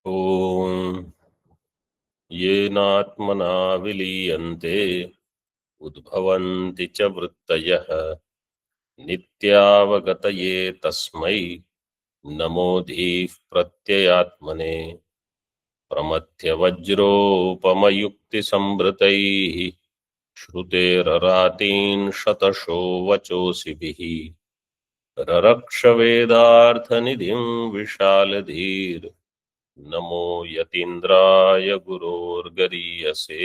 ओम येनात्मना विलीयन्ते उद्भवन्ति च वृत्तयः नित्यावगतये तस्मै नमोऽधीः प्रत्ययात्मने प्रमथ्यवज्रोपमयुक्तिसंवृतैः श्रुतेररातीन् शतशो वचोऽसिभिः ररक्षवेदार्थनिधिं विशालधीर् नमो यतीन्द्राय गुरोर्गरीयसे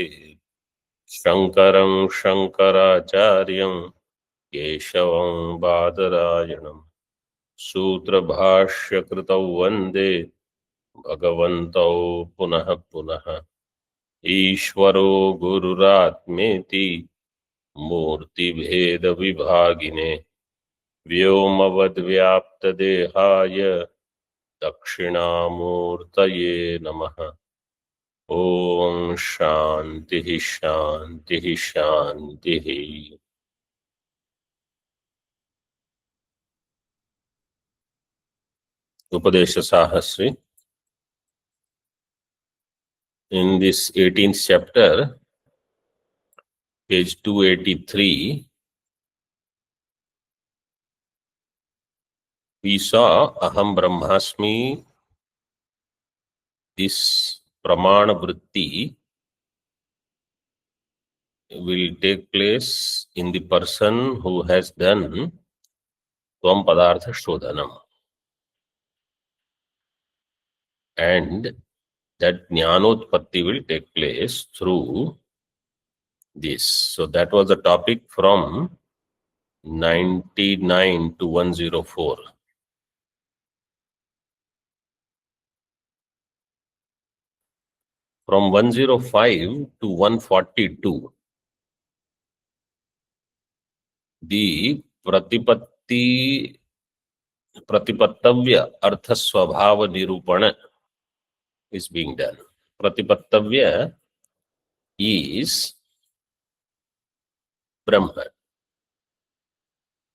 शङ्करं शङ्कराचार्यं केशवं बादरायणं सूत्रभाष्यकृतौ वन्दे भगवन्तौ पुनः पुनः ईश्वरो गुरुरात्मेति मूर्तिभेदविभागिने व्योमवद्व्याप्तदेहाय दक्षिणामूर्तये नमः। ओम शांति शांति शांति। उपदेश Sahasri in this 18th chapter, page 283, we saw aham brahmasmi. This pramana vritti will take place in the person who has done tvam padartha shodhanam, and that jnanotpatti will take place through this. So that was the topic from 99 to 104. From 105 to 142, the pratipattavya artha swabhava nirupana is being done. Pratipattavya is Brahma,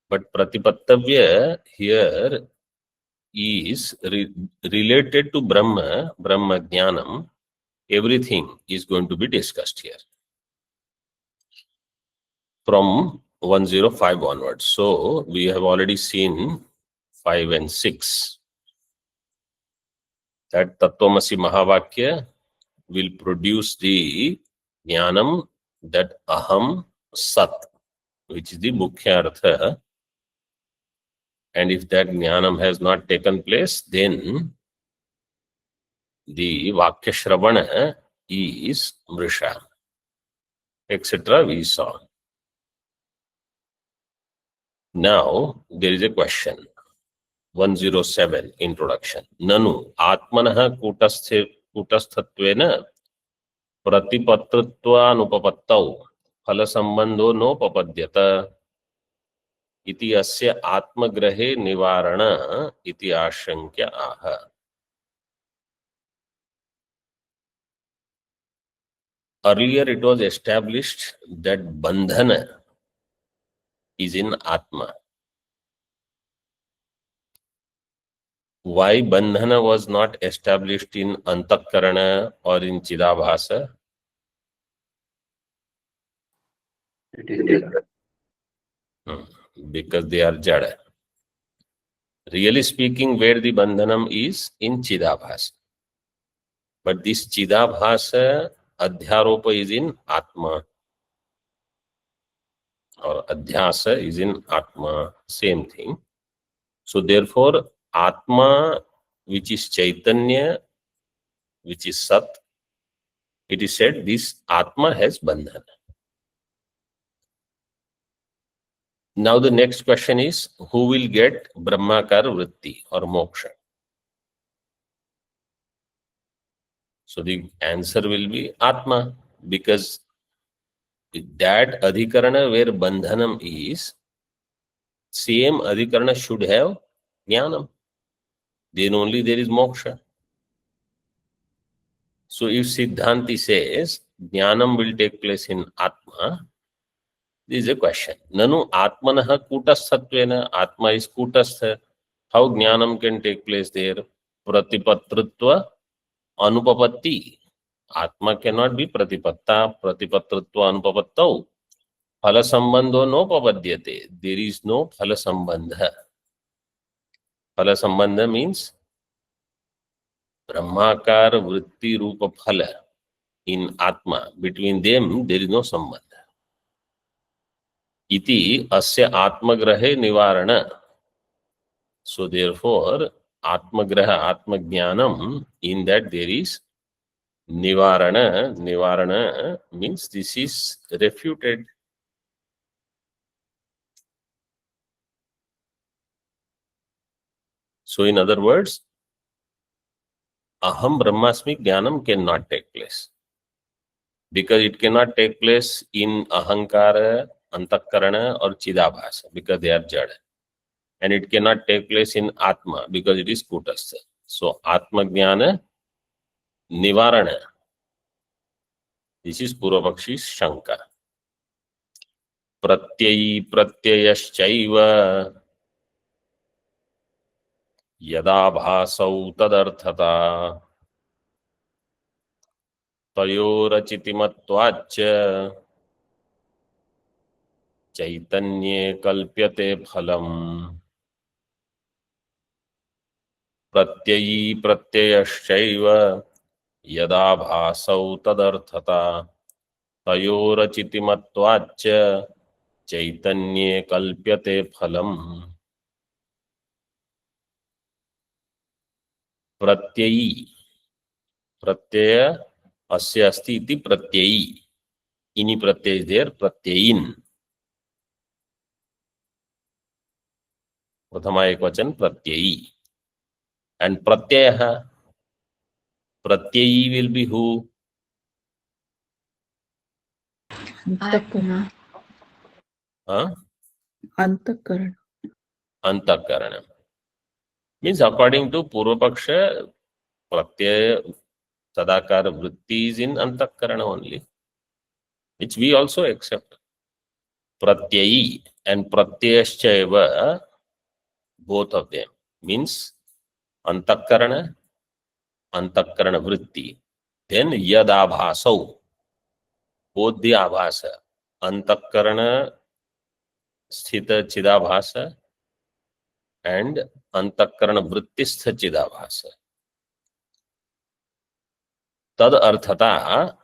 but pratipattavya here is related to Brahma Jnanam. Everything is going to be discussed here from 105 onwards. So we have already seen 5 and 6. That Tattvamasi Mahavakya will produce the Jnanam, that Aham Sat, which is the Mukhya Artha. And if that Jnanam has not taken place, then the Vakya Shravana is Mrisha, etc. we saw. Now there is a question. 107 introduction. Nanu atmanah kutasthatvena प्रतिपत्रत्वानुपपत्तौ फलसंबंधो नोपपद्यत इति अस्य आत्मग्रहे निवारण इति आशंक्य आह. Earlier it was established that bandhana is in Atma. Why bandhana was not established in Antakarana or in Chidabhasa? Because they are jada. Really speaking, where the bandhanam is in Chidabhasa. But this Chidabhasa adhyaropa is in Atma, or adhyasa is in Atma, same thing. So therefore Atma, which is Chaitanya, which is Sat, it is said this Atma has bandhana. Now the next question is, who will get Brahmakar Vritti or Moksha? So the answer will be Atma, because that Adhikarana where bandhanam is, same Adhikarana should have Jnanam. Then only there is Moksha. So if Siddhanti says Jnanam will take place in Atma, this is a question. Nanu Atmanaha Kutasthatvena, Atma is Kutastha. How Jnanam can take place there? Pratipatritva अनुपपत्ति. Atma cannot be pratipatti, pratipatritva anupapattau. Phala sambandho nopapadyate. There is no phala sambandha. Phala sambandha means brahmakar vritti rupa phala in Atma. Between them there is no sambandha. Iti asya atmagrahe nivarana. So therefore, atmagraha, atmajnanam, in that there is nivarana. Nivarana means this is refuted. So in other words, aham brahmasmi jnanam cannot take place. Because it cannot take place in ahankara, antakarana or chidabhasa, because they are jada. And it cannot take place in atma, because it is kutastha. So atma jnana nivarana. This is Purvapakshi's Shanka. Pratyayi pratyayashchaiva yada bhasau tadarthata tayorachitimatvacha chaitanye kalpyate phalam. Pratyayi pratyayashchaiva yada bhasau tadarthata tayorachitimatvacha chaitanye kalpyate phalam. प्रत्ययी प्रत्यय अस्य अस्ति इति प्रत्ययी. इनि प्रत्यय is there, प्रत्ययीन. प्रथमा एकवचन प्रत्ययी. And pratyayah, pratyayी will be who? Antakarana. Antakarana. Antakarana. Means according to Purvapaksha, pratyaya sadakara vritti is in antakarana only, which we also accept. Pratyayí and pratyayashchaiva, both of them means antakarana, antakarana vritti. Then yadabhasau, both the abhasa, antakarana sthita chidabhasa and antakarana vrittistha chidabhasa. Tad arthata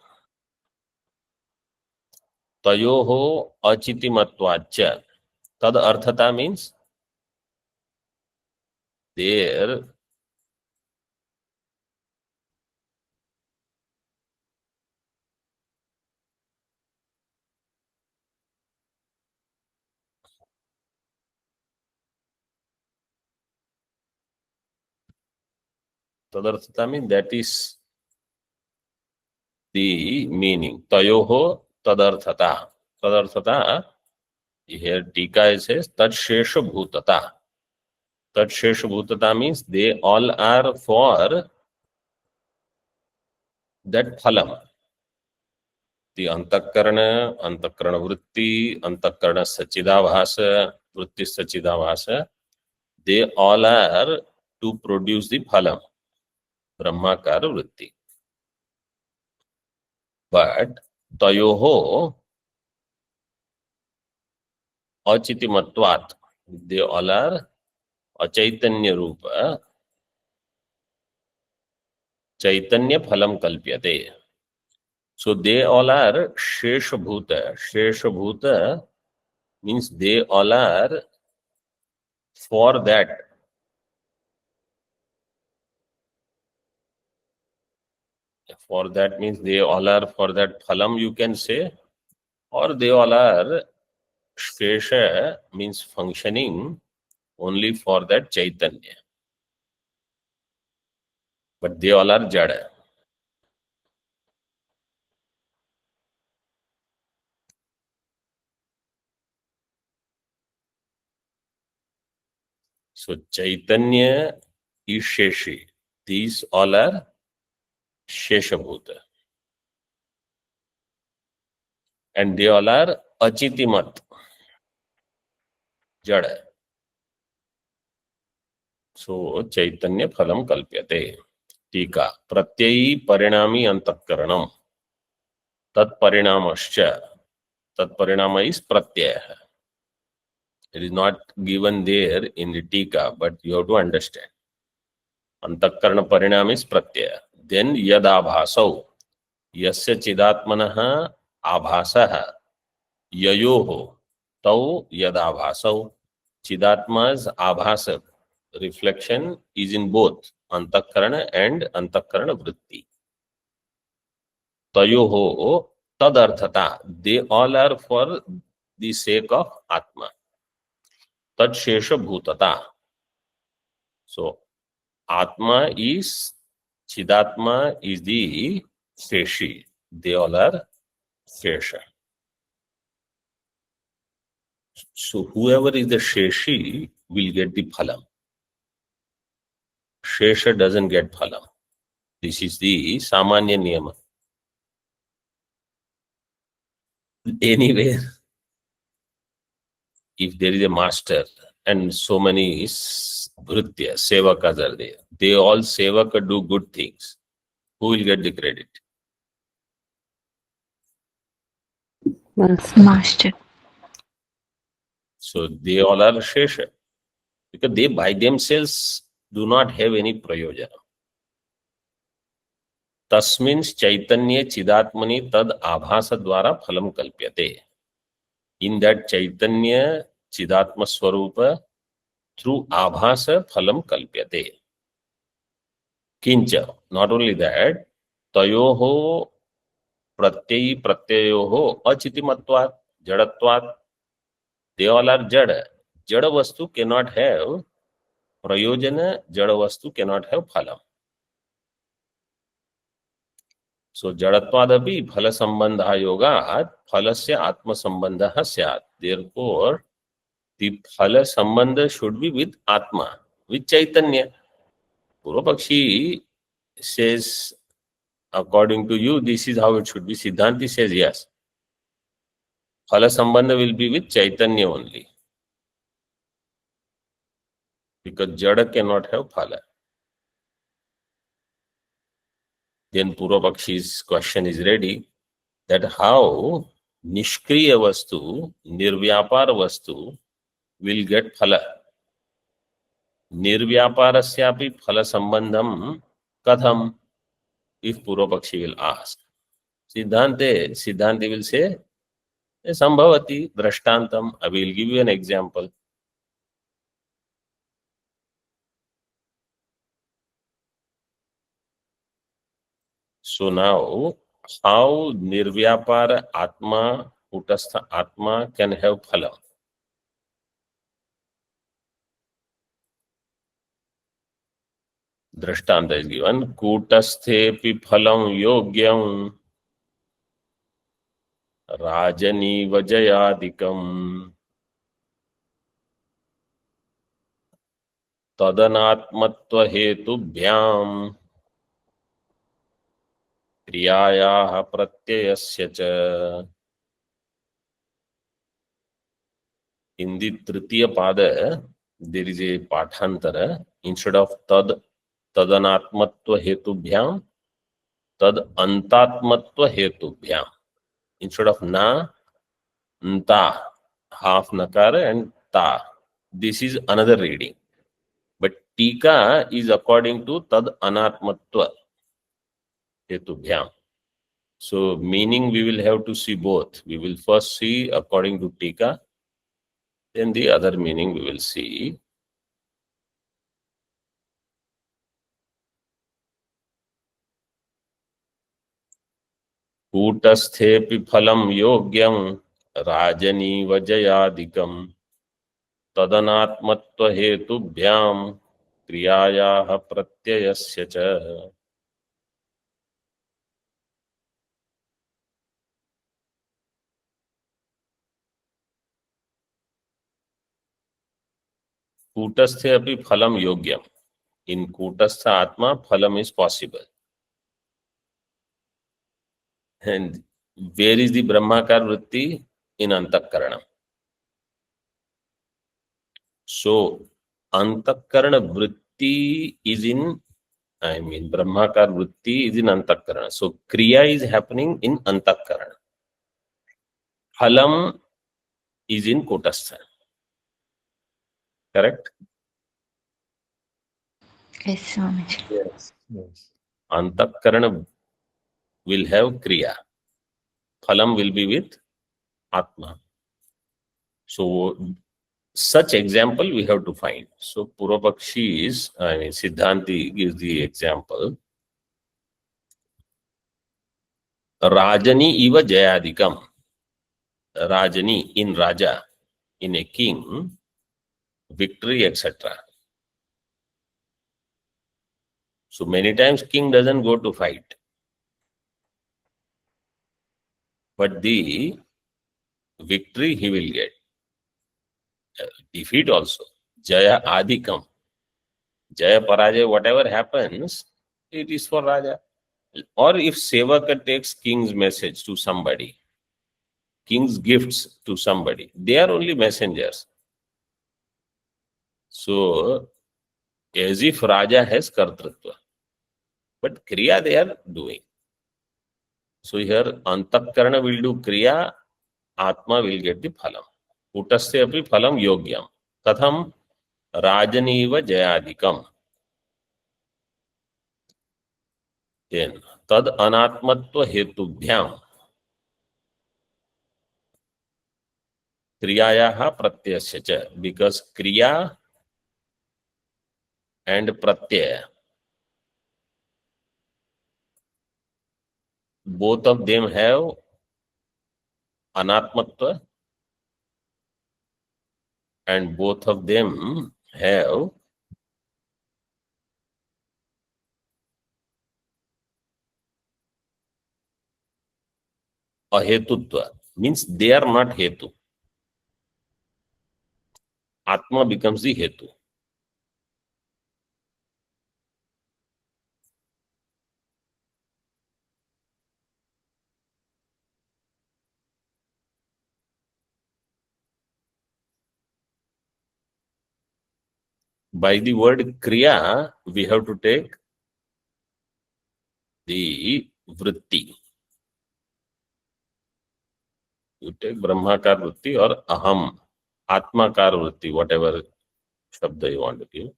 tayoho achitimatvacha. Tad arthata means there tadarthata means that is the meaning. Tayoho tadarthata. Tadarthata, here Tika says Tad Shesha Bhutata. Tad Shesha Bhutata means they all are for that phalam. The antakarana, antakarana vritti, antakarana sachidabhasa, vritti sachidabhasa, they all are to produce the phalam, brahmakara vritti. But tayoho achitimatvat, they all are achaitanya rupa, chaitanya phalam kalpyate. So they all are shesha bhuta. Shesha bhuta means they all are for that. For that means they all are for that phalam, you can say, or they all are shesha means functioning only for that chaitanya. But they all are jada. So chaitanya is sheshi. These all are shesha bhuta. And they all are achitimat, jada. So chaitanya phalam kalpyate. टीका प्रत्ययी परिणामी अंतःकरणम तत्परिणामश्च तत्परिणाम is pratyaya. It is not given there in the tika, but you have to understand. अंतःकरण परिणाम is pratyaya. Then yadabhasau यस्य चिदात्मनः आभासः ययोः तौ यदाभासौ चिदात्मा's आभासक reflection is in both अंतःकरण and अंतःकरण वृत्ति. तयोः तदर्थता, they all are for the sake of atma. तत्शेष भूतता, so atma is chidatma is the sheshi, they all are shesha. So whoever is the sheshi will get the phalam. Shesha doesn't get phalam. This is the samanya niyama. Anywhere, if there is a master and so many bhritya, sevakas are there, they all sevaka do good things. Who will get the credit? Master. So they all are shesha because they by themselves do not have any prayojana. तस्मिन् चैतन्य चिदात्मनि तद आभास द्वारा फलम कल्प्यते. In that chaitanya chidatma swarupa, through abhasa phalam kalpyate. Kincha, not only that, tayoho pratyayi pratyayoho achitimatvat jadatvat, they all are jada. Jada vastu cannot have prayojana, jada vastu cannot have phalam. So jadatvad phala sambandha yogat phalasya atma sambandha syat. Therefore, the phala sambandha should be with atma, with chaitanya. Purvapakshi says, according to you, this is how it should be. Siddhanti says yes. Phala sambandha will be with chaitanya only. Because jada cannot have phala. Then Purvapakshi's question is ready, that how nishkriya vastu, nirvyapara vastu will get phala. Nirvyaparasyapi phala sambandham katham, if Purvapakshi will ask. Siddhanti will say, Sambhavati, drashtantam. I will give you an example. So now, how nirvyapara atma, kutastha atma can have phala? Drashtanta is given. Kutasthe phalam yogyam rajani vajayadikam tadanatmatva hetubhyam क्रियायाः प्रत्ययस्य च. In the Tritiya Pada, there is a Pathantara. Instead of tad, tadanatmatva hetubhyam, tad antatmatva hetubhyam. Instead of na, nta, half nakara and ta. This is another reading. But tika is according to tad anatmatva hetubhyam. So meaning we will have to see both. We will first see according to tika, then the other meaning we will see. कूटस्थेऽपि फलं योग्यं राजनीवजयादिकं तदनात्मत्वहेतुभ्यां क्रियायाः प्रत्ययस्य च. कूटस्थे अपि फलम योग्यम. In kutastha atma, phalam is possible. And where is the brahmakar vritti? In antakarana. So antakarana vritti is in I mean, Brahmakar Vritti is in Antakarana. So, Kriya is happening in Antakarana. Phalam is in Kutastha. Correct? Yes, Swamiji. Yes. Yes. Antakarana will have Kriya. Phalam will be with Atma. So, such example we have to find. So, Purvapakshi is, I mean, Siddhanti gives the example. Rajani iva jayadikam. Rajani in Raja, in a king, victory, etc. So many times king doesn't go to fight. But the victory he will get. Defeat also. Jaya adikam. Jaya parajaya, whatever happens, it is for Raja. Or if Sevaka takes king's message to somebody, king's gifts to somebody, they are only messengers. So, as if Raja has kartritva. But Kriya they are doing. So here Antakarana will do Kriya, Atma will get the Phalam. Kutasya api Phalam Yogyam. Katham Rajaniva Jayadikam. Then Tad Anatmatva Hetubhyam Kriyayaha Pratyasya cha. Because Kriya and Pratyaya, both of them have Anatmatva and both of them have Ahetutva. Means they are not Hetu. Atma becomes the Hetu. By the word Kriya, we have to take the Vritti. You take Brahmakar Vritti or Aham, Atmakar Vritti, whatever Shabda you want to give.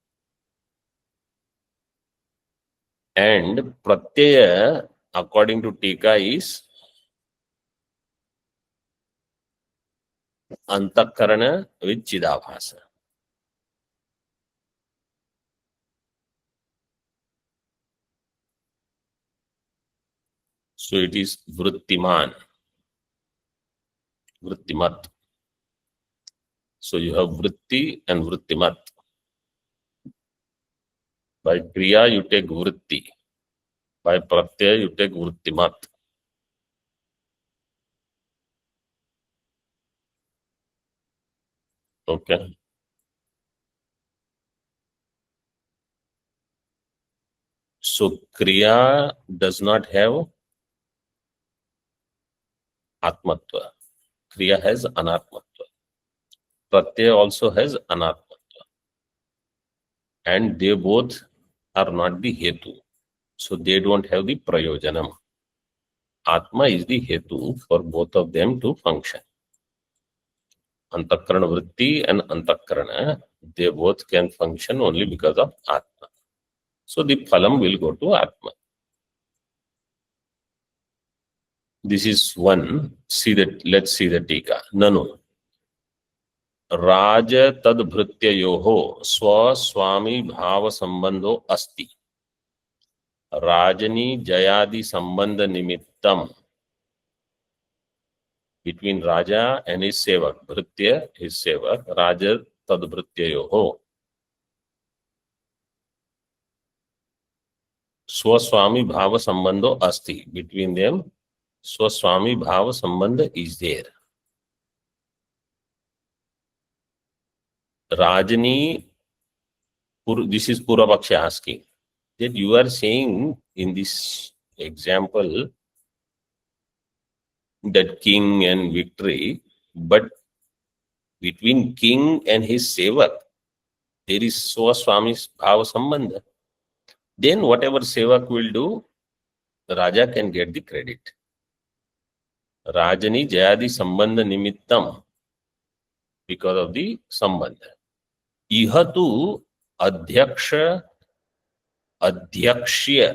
And Pratyaya, according to Tika, is Antakarana with Chidabhasa. So it is Vrittiman, Vrittimat. So you have Vritti and Vrittimat. By Kriya, you take Vritti. By Pratyaya, you take Vrittimat. Okay. So Kriya does not have Atmatva. Kriya has Anatmatva. Pratyaya also has Anatmatva. And they both are not the Hetu. So they don't have the Prayojanam. Atma is the Hetu for both of them to function. Antakarana Vritti and Antakarana, they both can function only because of Atma. So the Phalam will go to Atma. This is one. Let's see the Tika. Nanu. राज तद्भृत्योः स्वस्वामी भाव संबंधो अस्ति. राजनी जयादि संबंध निमित्तम between Raja and his sevak. Bhritya, his sevak. Raja tadbhrityoho. Swaswami bhava sambandho asti. Between them, Swaswami bhava sambandha is there. Rajani, this is Purvapaksha asking, that you are saying in this example that king and victory, but between king and his sevak, there is Swaswami bhava sambandha. then whatever sevak will do, Raja can get the credit. Rajani Jayadi Sambandha Nimittam, because of the Sambandha. Iha tu Adhyaksha Adhyakshayos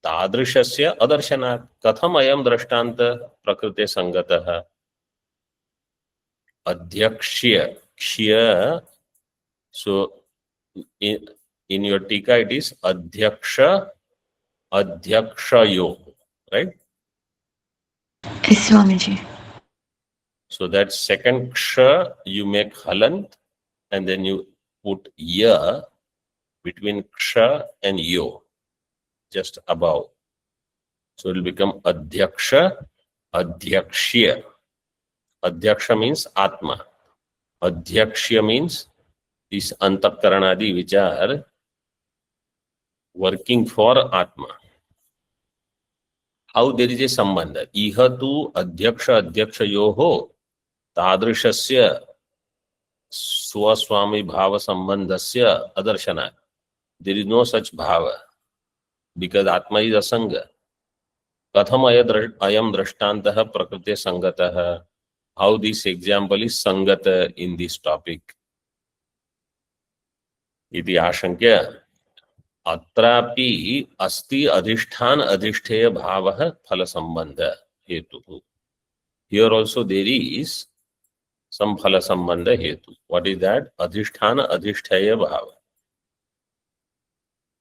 तादृशस्य अदर्शनात् कथम अयम दृष्टांत प्रकृते संगतः अध्यक्ष्य क्ष्य so in your tika it is adhyaksha adhyakshayo, right? Yes, Swamiji. So that second ksha you make halant and then you put ya between ksha and yo, just above. So it will become adhyaksha adhyakshya. Adhyaksha means atma, adhyakshya means this antakaranadi which are working for atma. How there is a sambandha? Iha tu adhyaksha adhyakshayoho tadrishasya swaswami bhava sambandhasya adarshana. There is no such bhava because atma is asanga. Katham ayam drashtantah prakrite sangatah. How this example is sangata in this topic? Iti ashankya अत्रापि अस्ति अधिष्ठान अधिष्ठेय भावः फल संबंध हेतु. Here also there is some फल संबंध हेतु. What is that? अधिष्ठान अधिष्ठेय भाव.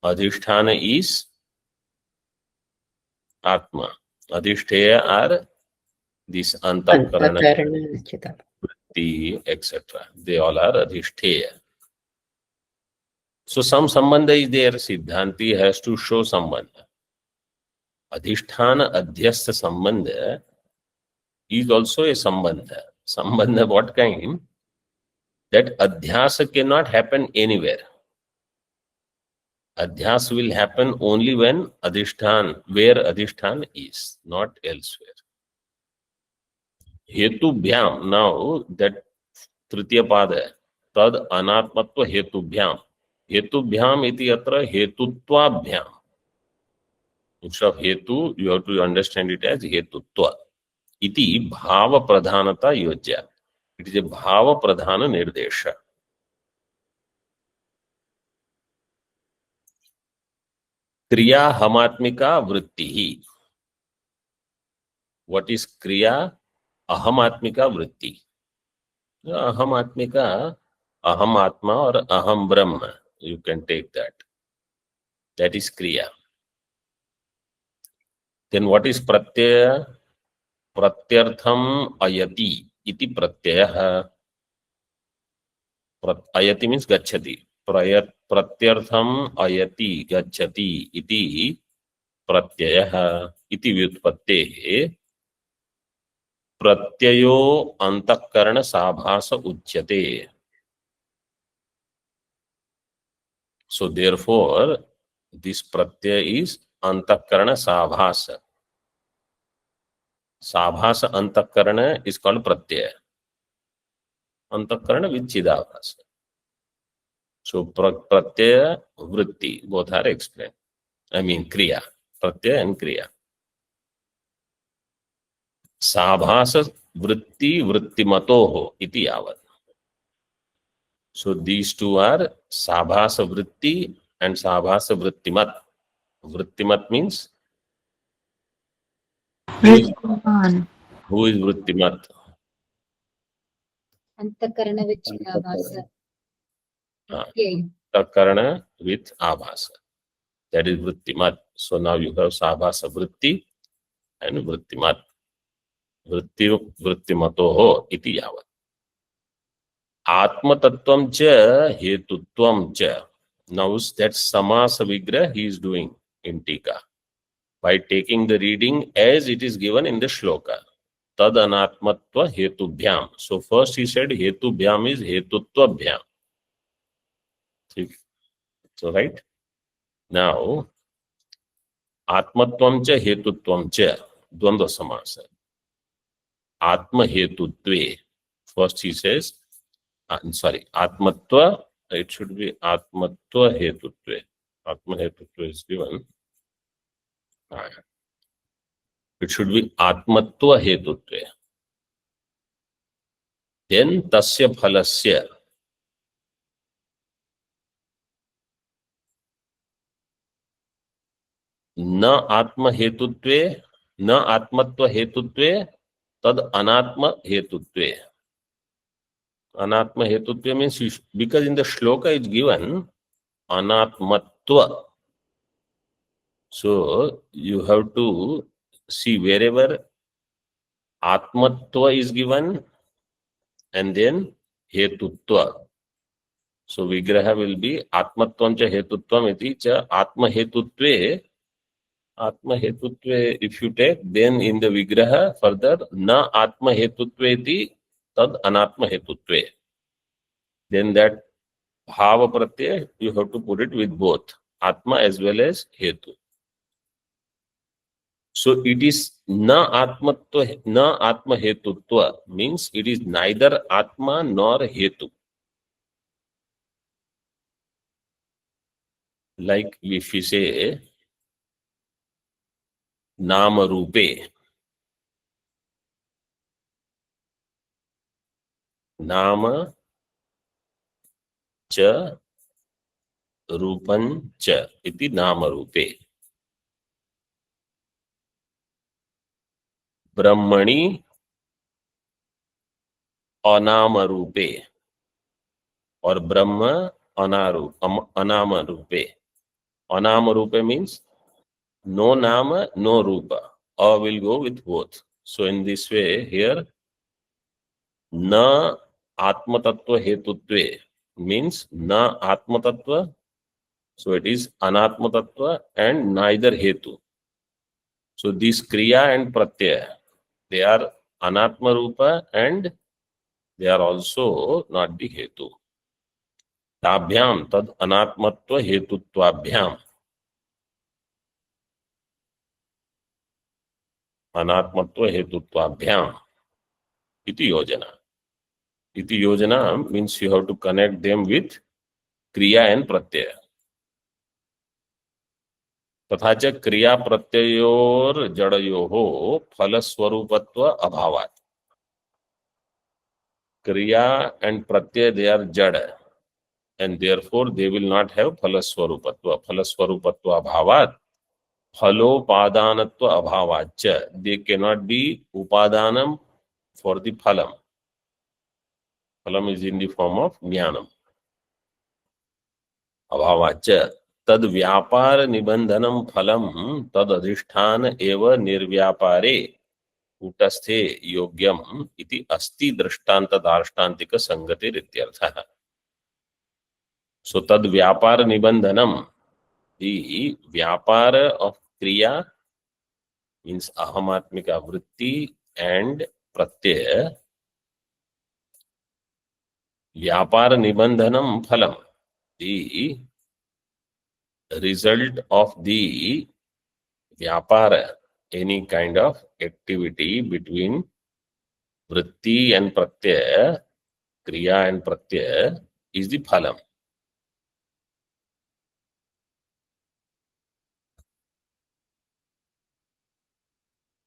अधिष्ठान is atma, अधिष्ठेय are this antakarana, vritti, etc. They all are adhishtheya. So some sambandha is there. Siddhanti has to show sambandha. Adhishthana adhyastha sambandha is also a sambandha. Sambandha what kind? That adhyasa cannot happen anywhere. Adhyas will happen only when adhishthan, where adhishthan is, not elsewhere. Hetubhyam, now that tritiya pada, tad anatmatva hetubhyam. Hetubhyam iti atra hetuttvabhyam. Instead of hetu, you have to understand it as hetutva. Iti bhava pradhanata yojya. It is a bhava pradhana nirdesha. Kriya hamatmika vritti. What is kriya? Ahamatmika vritti. Ahamatmika, aham atma or aham brahma. You can take that. That is kriya. Then what is pratyaya? Pratyartham ayati iti pratyaya. Ayati means gacchati. Pratyartham ayati gacchati iti pratyaya iti vyutpattehe pratyayo antakarana sabhasa uchyate. So therefore, this pratyaya is antakarana sabhasa. Sabhasa antakarana is called pratyaya. Antakarana with chidabhasa. So pratyaya, vritti, both are explained. I mean kriya, pratyaya and kriya. Sabhasa vritti vrittimatoho iti yavat. So these two are sabhasa vritti and sabhasa vrittimat. Vrittimat means who is vrittimat? Antakarana with chidabhasa. Antakarana with abhasa. That is vrittimat. So now you have sabhasa vritti and vrittimat. Vritti vrittimatoho iti yavat. Atma tattvam cha hetutvam cha. Now that samasa vigrah he is doing in tika by taking the reading as it is given in the shloka. Tad anatmatva hetubhyam. So first he said hetubhyam is hetutvabhyam. So right now atmatvam cha hetutvam cha dvandva samasa. Atma hetutve. First he says atmatva it should be atmatva hetutve. Atma hetutva is given. It should be atmatva hetutve. Then tasya phalasya न आत्म हेतुत्वे न आत्मत्व हेतुत्वे तद अनात्म हेतुत्वे. Anatma hetutva means because in the shloka is given anatmatva. So you have to see wherever atmatva is given and then hetutva. So vigraha will be atmatvam cha hetutvam iti cha atma hetutve. Atma hetutve if you take, then in the vigraha further na atma hetutve iti tad anatma hetutve. Then that bhava pratyaya you have to put it with both atma as well as hetu. So it is na atma hetutva means it is neither atma nor hetu. Like if we say nama rupe, nama cha रूपं च इति नाम रूपे. ब्रह्मणि अनाम रूपे और ब्रह्म अनाम रूपे. अनाम रूपे means no nama, no rupa. A will go with both. So in this way here na atma tattva hetutve means na atma tattva. So it is anatma tattva and neither hetu. So these kriya and pratyaya, they are anatma rupa and they are also not the hetu. Tabhyam tad anatmatva hetuttvabhyam. Anatmatva hetuttvabhyam. Iti yojana. Iti yojana means you have to connect them with kriya and pratyaya. तथा च क्रिया प्रत्ययोर जड़योः फलस्वरूपत्व अभावात्. Kriya and pratyaya, they are jada and therefore they will not have phalaswarupatva. Phalaswarupatva abhavat phalopadanatva abhavat. They cannot be upadanam for the phalam. Phalam is in the form of jnanam. Abhavat तद व्यापार निबंधनम फलम तद अधिष्ठान एव निर्व्यापारे कूटस्थे योग्यम इति अस्ति दृष्टांत दार्ष्टान्तिक संगतिरित्यर्थः. So tad vyapara nibandanam, the vyapara of kriya means ahamatmika vritti and pratyaya. Vyapara nibandanam phalam, the result of the vyapara, any kind of activity between vritti and pratyaya, kriya and pratyaya is the phalam.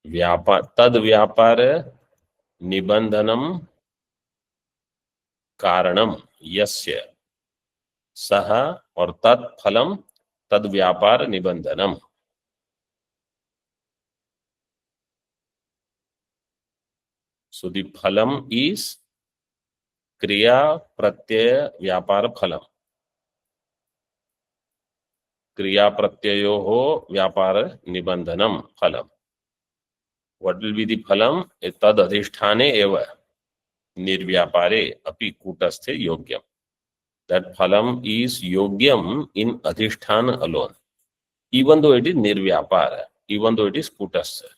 तद व्यापार निबंधनम कारणम यस्य सह और तत्फलम तद व्यापार निबंधनम. So the phalam is kriya pratyaya vyapar phalam. Kriya pratyayoho vyapar nibandhanam phalam. What will be the phalam? Tad adhisthane eva nirvyapare api kutasthe yogyam. That phalam is yogyam in adhisthana alone, even though it is nirvyapara, even though it is kutastha.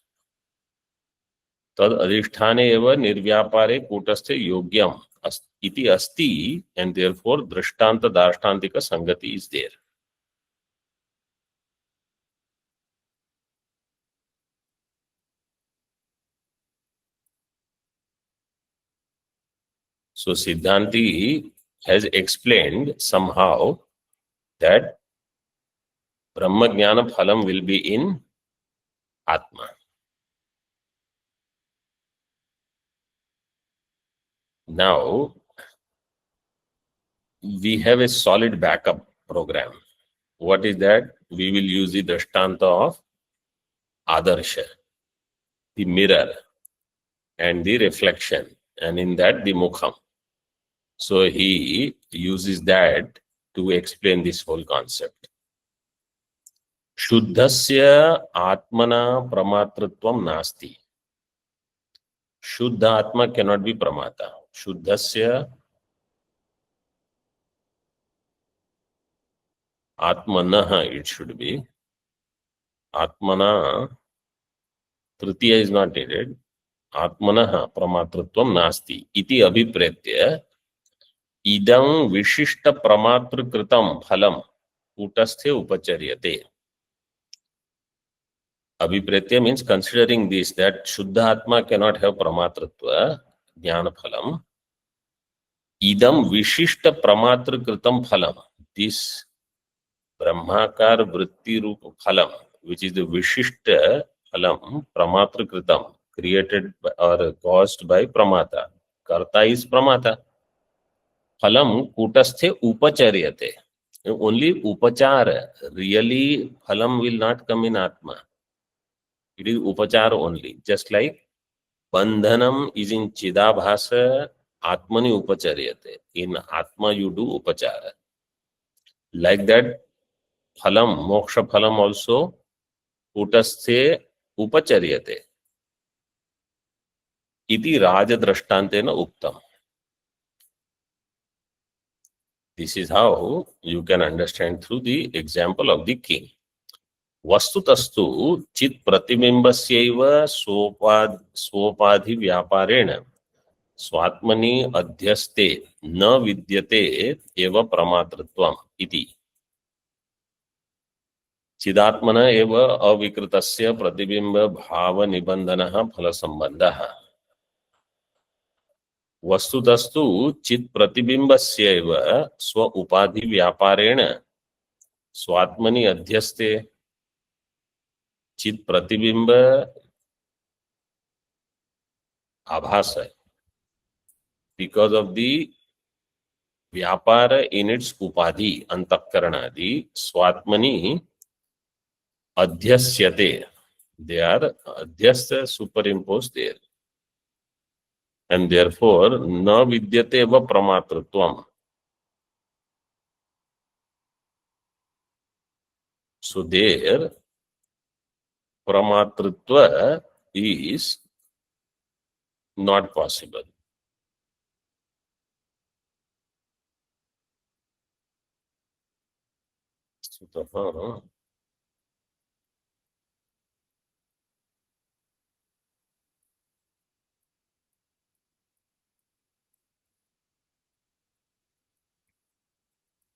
Tad adhisthane eva nirvyapare kutasthe yogyam iti asti, and therefore drishtanta darshtantika sangati is there. So Siddhanti has explained somehow that Brahma Jnana Phalam will be in Atma. Now, we have a solid backup program. What is that? We will use the Drishtanta of Adarsha, the mirror, and the reflection, and in that the Mukham. So he uses that to explain this whole concept. Shuddhasya Atmana Pramatritvam Nasti. Shuddha Atma cannot be Pramata. Shuddhasya Atmanaha it should be. Atmana Tritiya is not needed. Atmanaha Pramatritvam Nasti. Iti Abhipretya Idam Vishishta Pramatrikritam Phalam Utasthe Upacharyate. Abhipretya means considering this, that Shuddha Atma cannot have Pramatritva, Jnana Phalam. Idam Vishishta Pramatrikritam Phalam. This Brahmakar Vritti Rupa Phalam, which is the Vishishta Phalam, Pramatrikritam, created by, or caused by Pramata. Karta is Pramata. Phalam Kutasthe Upacharyate. Only Upachara. Really, Phalam will not come in Atma. It is Upachara only. Just like Bandhanam is in Chidabhasa, Atmani Upacharyate. In Atma you do Upachara. Like that, Phalam, Moksha Phalam also, Utasthe Upacharyate. Iti Raja Drashtantena Uktam. This is how you can understand through the example of the king. Vastutastu chit pratibimbhasyaiva svopadhi vyaparena swatmani adhyaste na vidyate eva pramatritvam iti. Chidatmana eva avikritasya pratibimba bhava nibandhanaha phala sambandhaha. Vastutastu chit pratibimbhasyaiva swa upadhi vyaparena swatmani adhyaste. Chit pratibimba abhasa. Because of the vyapara in its upadhi, antakarnadi, swatmani adhyasyate. They are adhyasta superimposed there. And therefore, na vidyate va pramatritvam. So there, Pramatritva is not possible.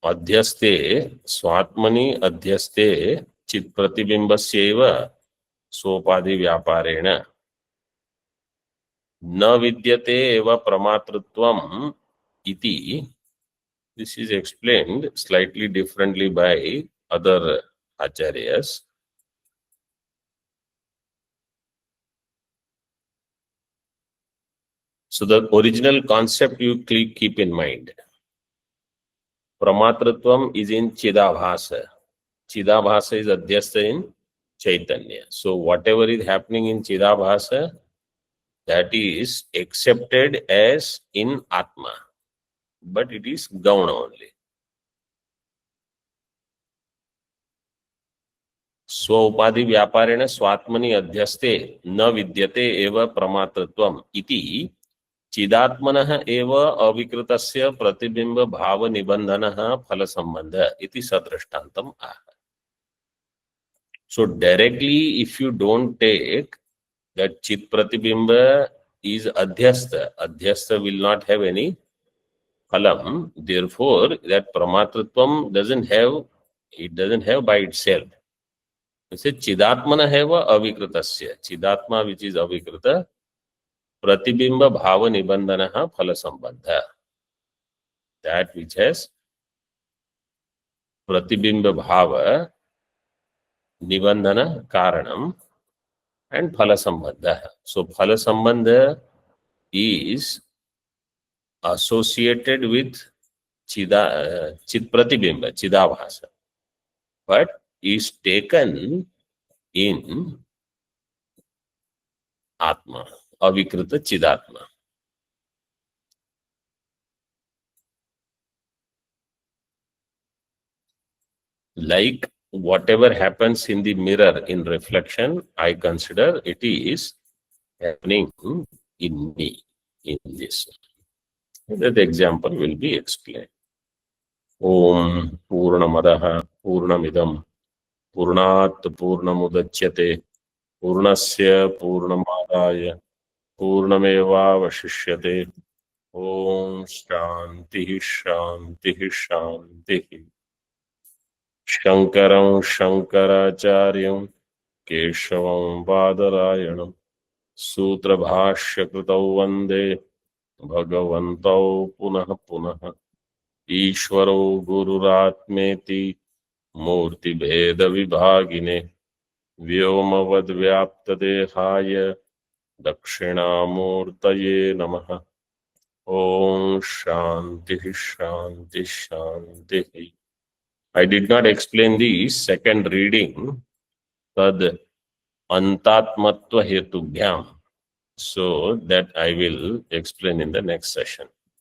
Adhyaste, swatmani adhyaste, chit pratibimbhasyaiva सोपाधि व्यापारेण न विद्यते एव प्रमातृत्वम इति. This is explained slightly differently by other acharyas. So the original concept you keep in mind. Pramatritvam is in Chidabhasa. Chidabhasa is adhyastha in Chaitanya. So whatever is happening in Chidabhasa, that is accepted as in Atma, but it is Gauna only. Swaupadhi vyaparena swatmani adhyaste na vidyate eva pramatritvam iti chidatmanah eva avikritasya pratibimba bhava nibandhanaha phala sambandha iti sadrashtantam aha. So directly, if you don't take that chit pratibimba is adhyastha, adhyastha will not have any phalam. Therefore, that pramatritvam doesn't have by itself. It says chidatmana heva avikritasya. Chidatma which is avikrita, pratibimba bhava nibandhanaha phala sambandha. that which has pratibimba bhava, nibandhana karanam, and phala sambandha. So phala sambandha is associated with chit pratibimba, chidabhasa, but is taken in Atma, avikrita chidatma. Like whatever happens in the mirror in reflection, I consider it is happening in me, in this. That example will be explained. Om Purnamadaha Purnamidam Purnat Purnamudachyate Purnasya Purnamadaya Purnameva Vashishyate. Om Shanti Shanti Shanti. Shankaram Shankaracharyam Keshavam Badarayanam Sutra Bhashya Kritau Vande Bhagavantau Punah Punah Ishvaro Gururatmeti Murti Bheda Vibhagine Vyomavad Vyapta Dehaya Dakshinamurtaye Namaha. Om Shanti Shanti Shanti. I did not explain the second reading, Tad Antatmatva Hetubhyam. So that I will explain in the next session.